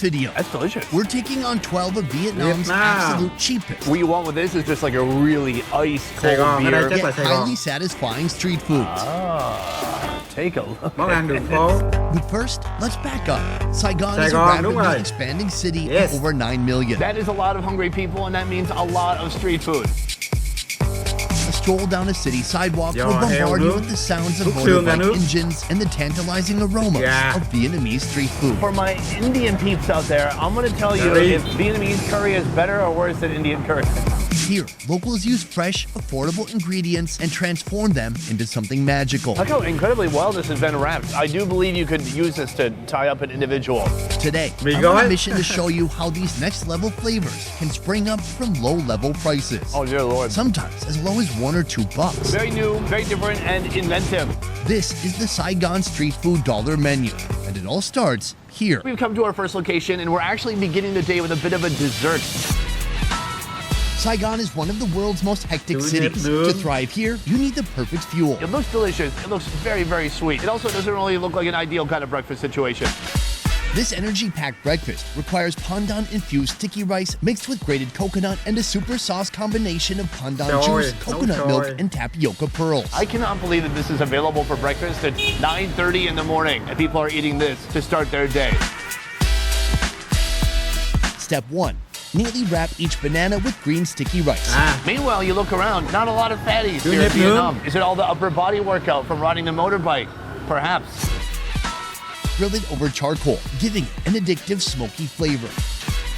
video, That's delicious. we're taking on 12 of Vietnam's absolute cheapest, What you want with this is just like a really ice Sài cold Gòn, ở đây beer. chắc là yet Sài Gòn. highly satisfying street foods. Take a look. Món ăn đường phố. But first, let's back up. Saigon Sài is a Gòn, đúng rapidly rồi. expanding city Yes. of over 9 million. That is a lot of hungry people, and that means a lot of street food. A stroll down a city sidewalk Giò will heo bombard you nướng, with the sounds of xúc xương gà motorbike nướng. engines and the tantalizing aromas Gà. of Vietnamese street food. For my Indian peeps out there, I'm going to tell you Curry. if Vietnamese curry is better or worse than Indian curry. Here, locals use fresh, affordable ingredients and transform them into something magical. Look how incredibly well this has been wrapped. I do believe you could use this to tie up an individual. Today, Mì I'm on gói. a mission to show you how these next-level flavors can spring up from low-level prices. Oh, dear Lord. Sometimes as low as $1 or $2. Very new, very different, and inventive. This is the Saigon Street Food Dollar Menu, and it all starts here. We've come to our first location, and we're actually beginning the day with a bit of a dessert. Saigon is one of the world's most hectic Chủ nhật cities. nướng. To thrive here, you need the perfect fuel. It looks delicious. It looks very, very sweet. It also doesn't really look like an ideal kind of breakfast situation. This energy-packed breakfast requires pandan-infused sticky rice mixed with grated coconut and a super sauce combination of pandan Trời juice, ơi, coconut nấu milk, trời. and tapioca pearls. I cannot believe that this is available for breakfast at 9:30 in the morning, and people are eating this to start their day. Step 1. Neatly wrap each banana with green sticky rice. Meanwhile, you look around, not a lot of fatties Chưa here in nếp Vietnam. nướng. Is it all the upper body workout from riding the motorbike? Perhaps. Grill it over charcoal, giving it an addictive smoky flavor.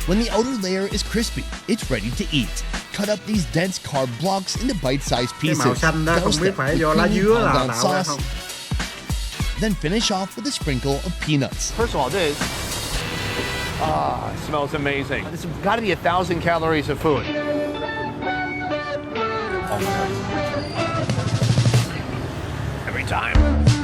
When the outer layer is crispy, it's ready to eat. Cut up these dense carb blocks into bite-sized Cái pieces. màu xanh đó không Douse biết them phải with do lá creamy dứa là pandan tạo ra sauce. không? Then finish off with a sprinkle of peanuts. First of all, this it smells amazing. This has got to be 1,000 calories of food. Every time.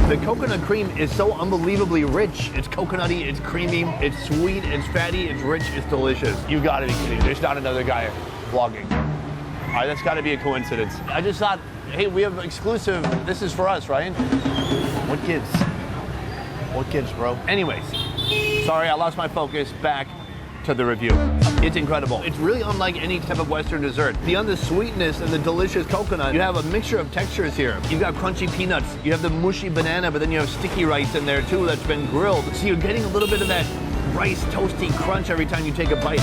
The coconut cream is so unbelievably rich. It's coconutty, it's creamy, it's sweet, it's fatty, it's rich, it's delicious. You gotta be kidding. There's not another guy vlogging. All right, that's gotta be a coincidence. I just thought, hey, we have exclusive. This is for us, right? What gives? What gives, bro? Anyways, sorry, I lost my focus. Back to the review. It's incredible. It's really unlike any type of Western dessert. Beyond the sweetness and the delicious coconut, you have a mixture of textures here. You've got crunchy peanuts, you have the mushy banana, but then you have sticky rice in there too that's been grilled. So you're getting a little bit of that rice toasty crunch every time you take a bite.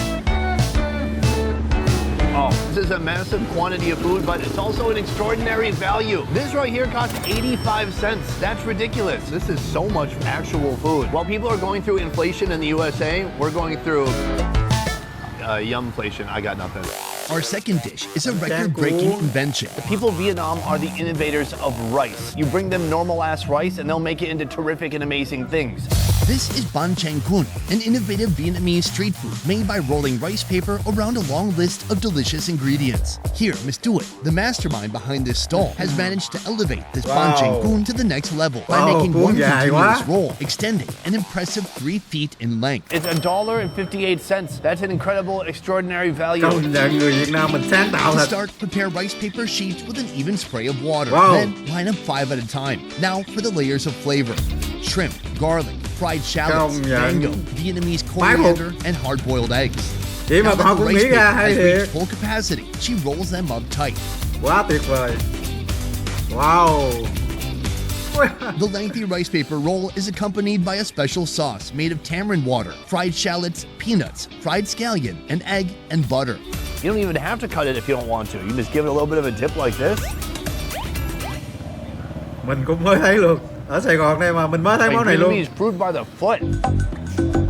Oh, this is a massive quantity of food, but it's also an extraordinary value. This right here costs 85 cents. That's ridiculous. This is so much actual food. While people are going through inflation in the USA, we're going through yumflation. I got nothing. Our second dish is a record-breaking invention. The people of Vietnam are the innovators of rice. You bring them normal-ass rice and they'll make it into terrific and amazing things. This is Bánh Chanh Cuốn, an innovative Vietnamese street food made by rolling rice paper around a long list of delicious ingredients. Here, Ms. Do It, the mastermind behind this stall, has managed to elevate this Bánh Chanh Cuốn to the next level by making cuốn one dài continuous quá. roll, extending an impressive 3 feet in length. It's $1.58. That's an incredible, extraordinary value. Công nhận người Việt Nam mình sáng tạo To thật. start, prepare rice paper sheets with an even spray of water. Wow. Then, line up 5 at a time. Now for the layers of flavor. Shrimp, garlic, fried shallots, Công nhận. mango, Vietnamese Phái phục. coriander, and hard-boiled eggs. Vậy mà Now that họ the cũng rice nghĩ ra paper hay has reached thiệt. full capacity, she rolls them up tight. Quá tuyệt vời. Wow. The lengthy rice paper roll is accompanied by a special sauce made of tamarind water, fried shallots, peanuts, fried scallion, an egg, and butter. You don't even have to cut it if you don't want to. You just give it a little bit of a dip like this. Mình cũng mới thấy luôn. Ở Sài Gòn đây mà mình mới thấy Like món này luôn. Vietnamese fruit by the foot.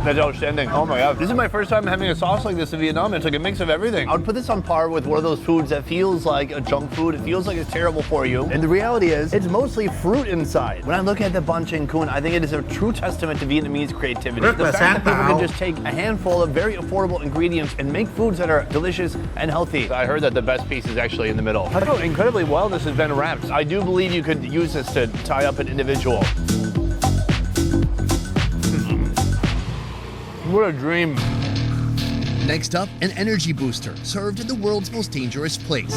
That's outstanding. Oh my God. This is my first time having a sauce like this in Vietnam. It's like a mix of everything. I would put this on par with one of those foods that feels like a junk food. It feels like it's terrible for you. And the reality is, it's mostly fruit inside. When I look at the Bánh Chanh Cuốn, I think it is a true testament to Vietnamese creativity. Rất The là fact sáng that people tạo. can just take a handful of very affordable ingredients and make foods that are delicious and healthy. I heard that the best piece is actually in the middle. Look how incredibly well this has been wrapped. I do believe you could use this to tie up an individual. What a dream. Next up, an energy booster served in the world's most dangerous place.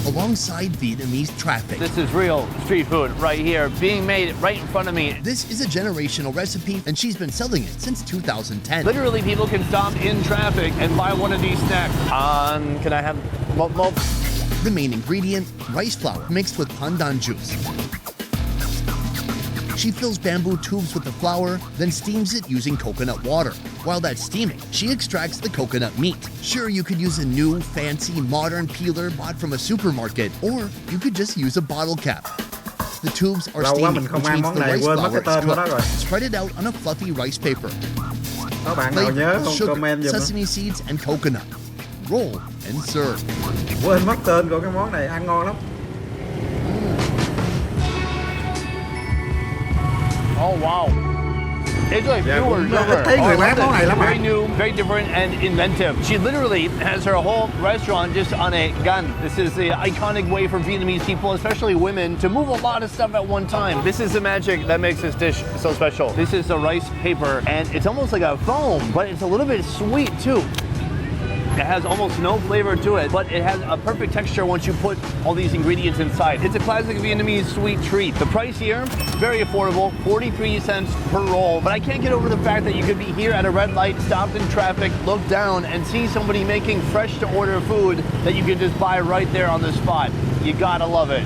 alongside Vietnamese traffic. This is real street food right here, being made right in front of me. This is a generational recipe, and she's been selling it since 2010. Literally, people can stop in traffic and buy one of these snacks. Can I have mop? The main ingredient, rice flour mixed with pandan juice. She fills bamboo tubes with the flour, then steams it using coconut water. While that's steaming, she extracts the coconut meat. Sure, you could use a new, fancy, modern peeler bought from a supermarket, or you could just use a bottle cap. The tubes are steaming, which means the rice flour is cooked. Spread it out on a fluffy rice paper. Các bạn nào nhớ không Sugar, comment giùm. sesame seeds, and coconut. Roll and serve. Quên mất tên của cái món này, ăn ngon lắm. Oh wow. It's like newer, newer. Thấy người bán món này lắm Very bạn. new, very different, and inventive. She literally has her whole restaurant just on a gun. This is the iconic way for Vietnamese people, especially women, to move a lot of stuff at one time. This is the magic that makes this dish so special. This is the rice paper, and it's almost like a foam, but it's a little bit sweet too. It has almost no flavor to it, but it has a perfect texture once you put all these ingredients inside. It's a classic Vietnamese sweet treat. The price here, very affordable, 43 cents per roll. But I can't get over the fact that you could be here at a red light, stopped in traffic, look down and see somebody making fresh to order food that you can just buy right there on the spot. You gotta love it.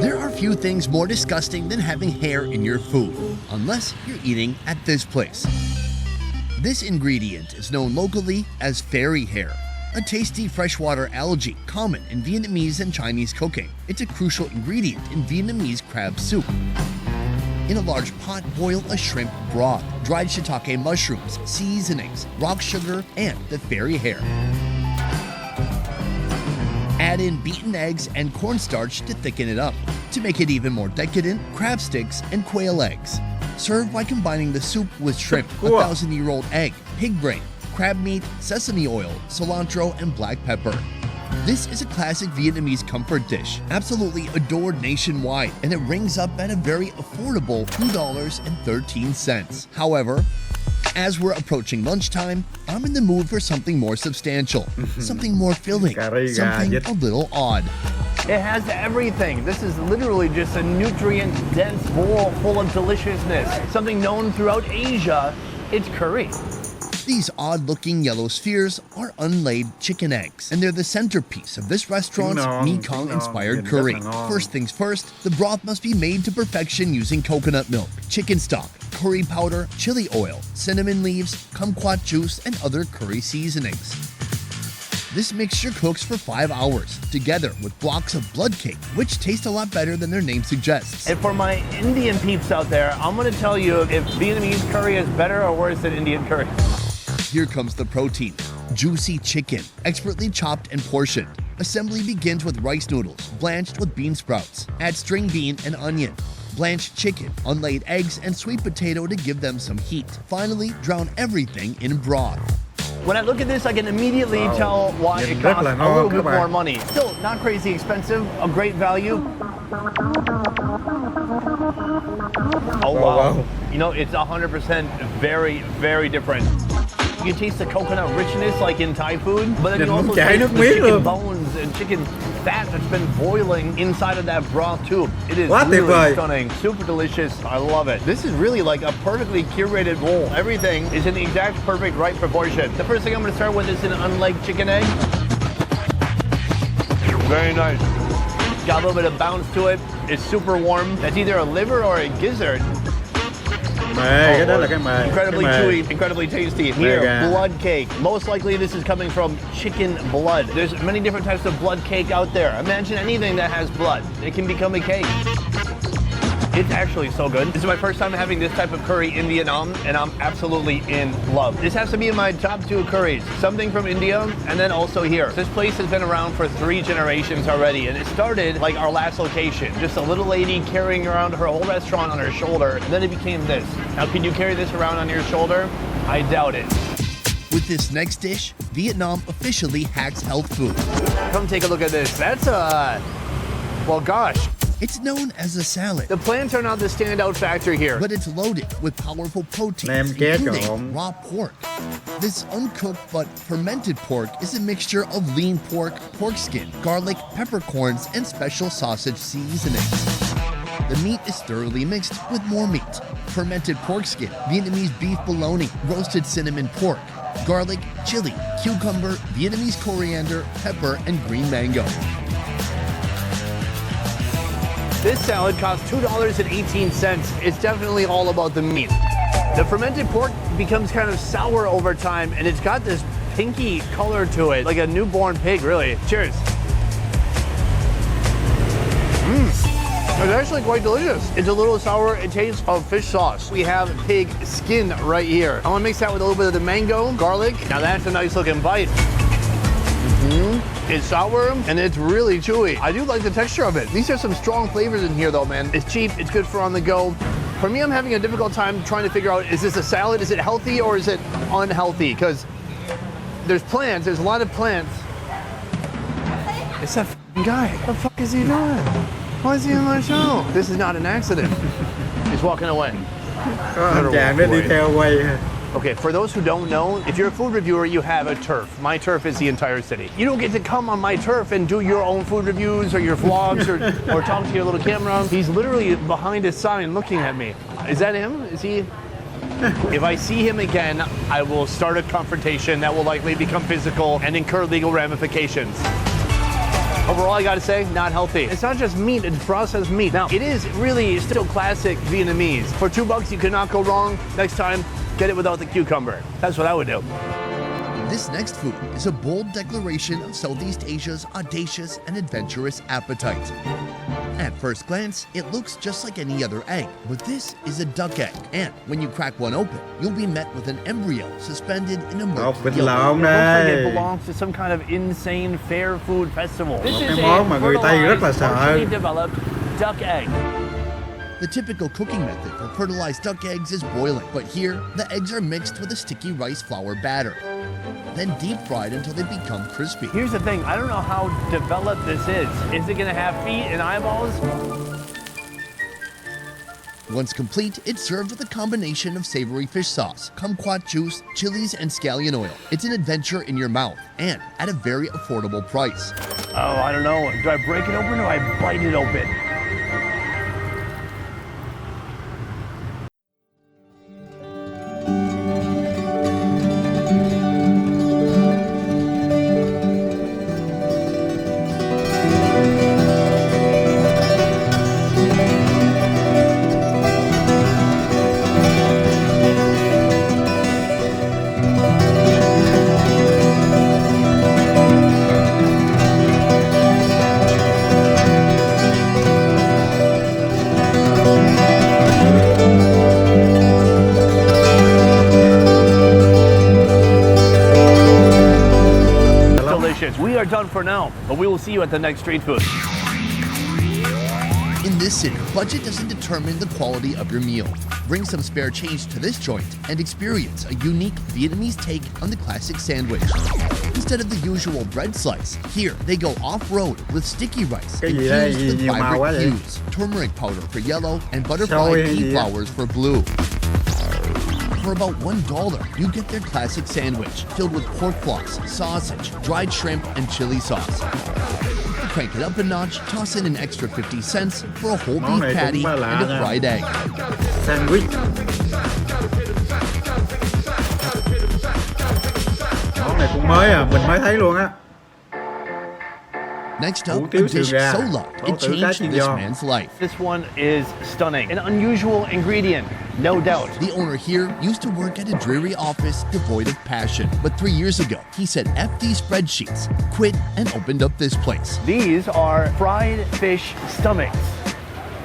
There are few things more disgusting than having hair in your food, unless you're eating at this place. This ingredient is known locally as fairy hair, a tasty freshwater algae common in Vietnamese and Chinese cooking. It's a crucial ingredient in Vietnamese crab soup. In a large pot, boil a shrimp broth, dried shiitake mushrooms, seasonings, rock sugar, and the fairy hair. Add in beaten eggs and cornstarch to thicken it up. To make it even more decadent, crab sticks and quail eggs. Serve by combining the soup with shrimp, a 1,000-year-old egg, pig brain, crab meat, sesame oil, cilantro, and black pepper. This is a classic Vietnamese comfort dish, absolutely adored nationwide, and it rings up at a very affordable $2.13. However, as we're approaching lunchtime, I'm in the mood for something more substantial, something more filling, something a little odd. It has everything. This is literally just a nutrient-dense bowl full of deliciousness. Something known throughout Asia, it's curry. These odd-looking yellow spheres are unlaid chicken eggs, and they're the centerpiece of this restaurant's Mekong-inspired curry. First things first, the broth must be made to perfection using coconut milk, chicken stock, curry powder, chili oil, cinnamon leaves, kumquat juice, and other curry seasonings. This mixture cooks for 5 hours, together with blocks of blood cake, which taste a lot better than their name suggests. And for my Indian peeps out there, I'm gonna tell you if Vietnamese curry is better or worse than Indian curry. Here comes the protein. Juicy chicken, expertly chopped and portioned. Assembly begins with rice noodles, blanched with bean sprouts. Add string bean and onion. Blanched chicken, unlaid eggs, and sweet potato to give them some heat. Finally, drown everything in broth. When I look at this, I can immediately tell why it costs a little bit more money. Still, not crazy expensive, a great value. Oh wow. You know, it's 100% very, very different. You can taste the coconut richness like in Thai food, but then you also taste the chicken bones and chicken fat that's been boiling inside of that broth too. It is really stunning, super delicious. I love it. This is really like a perfectly curated bowl. Everything is in the exact perfect right proportion. The first thing I'm going to start with is an unlegged chicken egg. Very nice. Got a little bit of bounce to it. It's super warm. That's either a liver or a gizzard. Incredibly chewy, incredibly tasty. Here, blood cake. Most likely this is coming from chicken blood. There's many different types of blood cake out there. Imagine anything that has blood. It can become a cake. It's actually so good. This is my first time having this type of curry in Vietnam, and I'm absolutely in love. This has to be in my top 2 curries. Something from India, and then also here. This place has been around for 3 generations already, and it started like our last location. Just a little lady carrying around her whole restaurant on her shoulder, and then it became this. Now, can you carry this around on your shoulder? I doubt it. With this next dish, Vietnam officially hacks health food. Come take a look at this. That's well, gosh. It's known as a salad, The plants are not the standout factor here. but it's loaded with powerful proteins, Nem ké trộn. including raw pork. This uncooked but fermented pork is a mixture of lean pork, pork skin, garlic, peppercorns, and special sausage seasonings. The meat is thoroughly mixed with more meat. Fermented pork skin, Vietnamese beef bologna, roasted cinnamon pork, garlic, chili, cucumber, Vietnamese coriander, pepper, and green mango. This salad costs $2.18. It's definitely all about the meat. The fermented pork becomes kind of sour over time, and it's got this pinky color to it, like a newborn pig, really. Cheers. It's actually quite delicious. It's a little sour. It tastes of fish sauce. We have pig skin right here. I want to mix that with a little bit of the mango, garlic. Now that's a nice looking bite. It's sour and it's really chewy. I do like the texture of it. These are some strong flavors in here though, man. It's cheap, it's good for on the go. For me, I'm having a difficult time trying to figure out, is this a salad? Is it healthy or is it unhealthy? Because there's plants, there's a lot of plants. It's that f***ing guy. What the fuck is he doing? Why is he on my show? This is not an accident. He's walking away. Có anh chàng đó đi theo quay. Okay, for those who don't know, if you're a food reviewer, you have a turf. My turf is the entire city. You don't get to come on my turf and do your own food reviews or your vlogs or talk to your little camera. He's literally behind a sign looking at me. Is that him? Is he? If I see him again, I will start a confrontation that will likely become physical and incur legal ramifications. Overall, I gotta say, not healthy. It's not just meat, it's processed meat. Now, it is really still classic Vietnamese. For $2, you cannot go wrong. Next time, get it without the cucumber. That's what I would do. This next food is a bold declaration of Southeast Asia's audacious and adventurous appetite. At first glance, it looks just like any other egg, but this is a duck egg. And when you crack one open, you'll be met with an embryo suspended in a Ốc murky vịt yolk. lộn It looks like it đây. belongs to some kind of insane fair food festival. This Một is cái món mà a người Tây rất là fertilized, sợ. partially developed duck egg. The typical cooking method for fertilized duck eggs is boiling, but here, the eggs are mixed with a sticky rice flour batter, then deep fried until they become crispy. Here's the thing, I don't know how developed this is. Is it gonna have feet and eyeballs? Once complete, it's served with a combination of savory fish sauce, kumquat juice, chilies, and scallion oil. It's an adventure in your mouth, and at a very affordable price. Oh, I don't know. Do I break it open or do I bite it open? We are done for now, but we will see you at the next street food. In this city, budget doesn't determine the quality of your meal. Bring some spare change to this joint and experience a unique Vietnamese take on the classic sandwich. Instead of the usual bread slice, here they go off-road with sticky rice Cái gì đây? infused with Nhiều màu quá vibrant vậy? hues, turmeric powder for yellow, and butterfly Xôi hay pea gì vậy? flowers for blue. For about $1, you get their classic sandwich filled with pork floss, sausage, dried shrimp, and chili sauce. Crank it up a notch, toss in an extra 50 cents for a whole Món này beef cũng patty lạ and a nha. fried egg. Sandwich. Món này cũng mới à, mình mới thấy luôn á. Next Hủ up, a tiếu sườn dish gà, so loved có it tử cá changed chiên this giò. man's life. This one is stunning. An unusual ingredient, no doubt. The owner here used to work at a dreary office devoid of passion. But 3 years ago, he said F these spreadsheets, quit, and opened up this place. These are fried fish stomachs.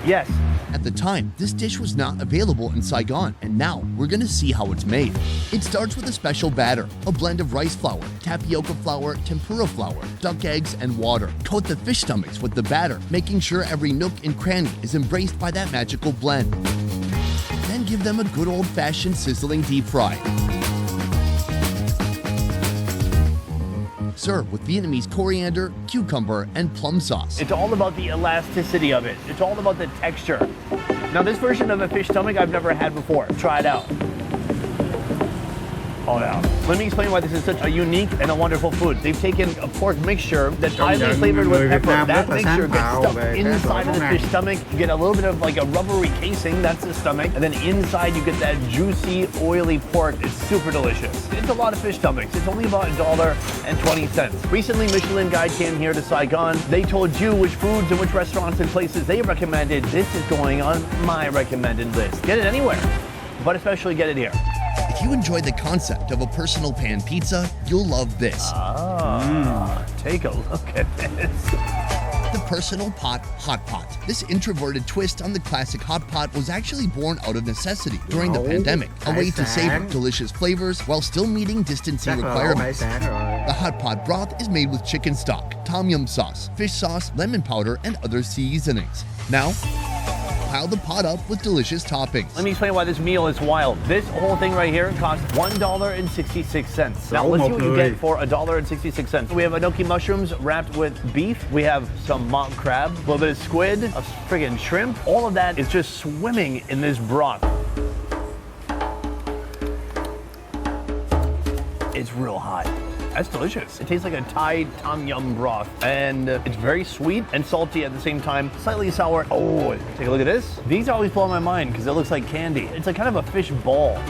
Yes. At the time, this dish was not available in Saigon, and now we're gonna see how it's made. It starts with a special batter, a blend of rice flour, tapioca flour, tempura flour, duck eggs, and water. Coat the fish stomachs with the batter, making sure every nook and cranny is embraced by that magical blend. Then give them a good old-fashioned sizzling deep fry. Serve with Vietnamese coriander, cucumber, and plum sauce. It's all about the elasticity of it. It's all about the texture. Now this version of a fish stomach I've never had before. Try it out. Oh yeah. Let me explain why this is such a unique and a wonderful food. They've taken a pork mixture that's highly flavored with pepper. That mixture gets stuffed inside of the fish stomach. You get a little bit of like a rubbery casing, that's the stomach. And then inside you get that juicy, oily pork. It's super delicious. It's a lot of fish stomachs. It's only about $1.20. Recently, Michelin Guide came here to Saigon. They told you which foods and which restaurants and places they recommended. This is going on my recommended list. Get it anywhere, but especially get it here. If you enjoy the concept of a personal pan pizza, you'll love this. Take a look at this. The Personal Pot Hot Pot. This introverted twist on the classic hot pot was actually born out of necessity during the pandemic, a way to savor delicious flavors while still meeting distancing requirements. The hot pot broth is made with chicken stock, tom yum sauce, fish sauce, lemon powder, and other seasonings. Now, pile the pot up with delicious toppings. Let me explain why this meal is wild. This whole thing right here costs $1.66. Now let's see what you get for $1.66. We have enoki mushrooms wrapped with beef. We have some mock crab, a little bit of squid, a friggin' shrimp. All of that is just swimming in this broth. It's real hot. That's delicious. It tastes like a Thai tom yum broth, and it's very sweet and salty at the same time, slightly sour. Oh, take a look at this. These always blow my mind because it looks like candy. It's like kind of a fish ball.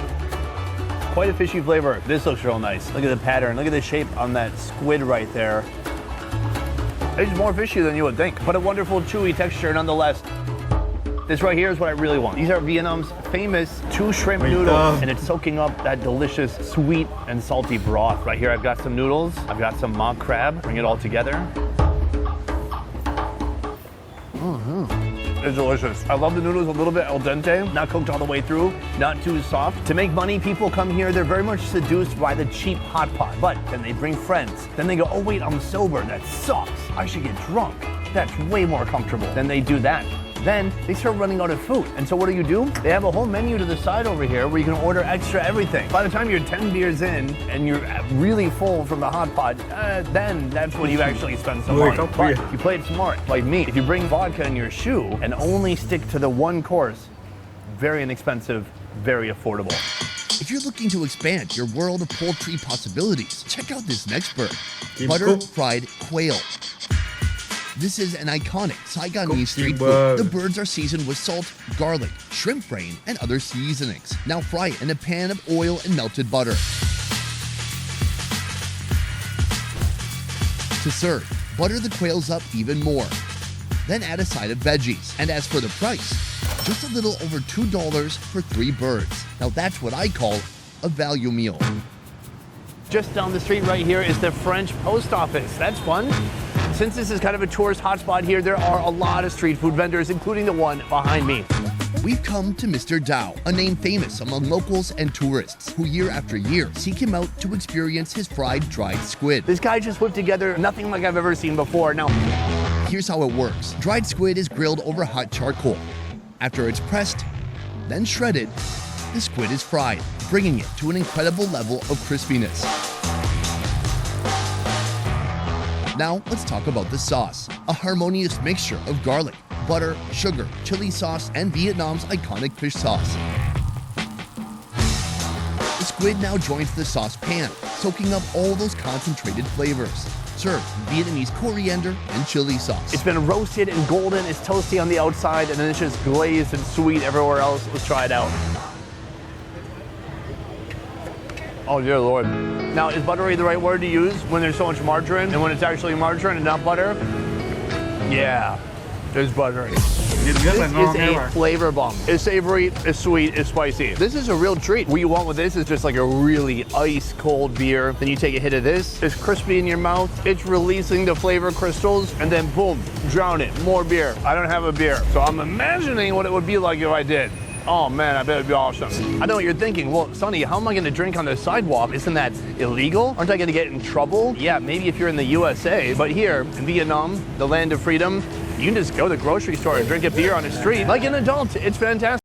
Quite a fishy flavor. This looks real nice. Look at the pattern. Look at the shape on that squid right there. It's more fishy than you would think, but a wonderful chewy texture nonetheless. This right here is what I really want. These are Vietnam's famous 2 shrimp noodles, and it's soaking up that delicious sweet and salty broth. Right here, I've got some noodles. I've got some mock crab. Bring it all together. It's delicious. I love the noodles a little bit al dente, not cooked all the way through, not too soft. To make money, people come here, they're very much seduced by the cheap hot pot, but then they bring friends. Then they go, oh wait, I'm sober, that sucks. I should get drunk. That's way more comfortable. Then they do that. Then they start running out of food. And so what do? They have a whole menu to the side over here where you can order extra everything. By the time you're 10 beers in and you're really full from the hot pot, then that's when you actually spend some money. But you play it smart, like me. If you bring vodka in your shoe and only stick to the one course, very inexpensive, very affordable. If you're looking to expand your world of poultry possibilities, check out this next bird, butter-fried quail. This is an iconic Saigonese street food. The birds are seasoned with salt, garlic, shrimp brain, and other seasonings. Now fry it in a pan of oil and melted butter. To serve, butter the quails up even more. Then add a side of veggies. And as for the price, just a little over $2 for 3 birds. Now that's what I call a value meal. Just down the street right here is the French post office. That's fun. Since this is kind of a tourist hotspot here, there are a lot of street food vendors, including the one behind me. We've come to Mr. Dao, a name famous among locals and tourists who year after year seek him out to experience his fried dried squid. This guy just whipped together nothing like I've ever seen before. Now, here's how it works. Dried squid is grilled over hot charcoal. After it's pressed, then shredded, the squid is fried, bringing it to an incredible level of crispiness. Now, let's talk about the sauce. A harmonious mixture of garlic, butter, sugar, chili sauce, and Vietnam's iconic fish sauce. The squid now joins the sauce pan, soaking up all those concentrated flavors. Served with Vietnamese coriander and chili sauce. It's been roasted and golden, it's toasty on the outside, and then it's just glazed and sweet everywhere else. Let's try it out. Oh dear Lord. Now, is buttery the right word to use when there's so much margarine and when it's actually margarine and not butter? Yeah, there's buttery. This is a flavor bomb. It's savory, it's sweet, it's spicy. This is a real treat. What you want with this is just like a really ice cold beer. Then you take a hit of this, it's crispy in your mouth, it's releasing the flavor crystals, and then boom, drown it, more beer. I don't have a beer, so I'm imagining what it would be like if I did. Oh man, I bet it'd be awesome. I know what you're thinking. Well, Sonny, how am I gonna drink on the sidewalk? Isn't that illegal? Aren't I gonna get in trouble? Yeah, maybe if you're in the USA, but here in Vietnam, the land of freedom, you can just go to the grocery store and drink a beer on the street like an adult. It's fantastic.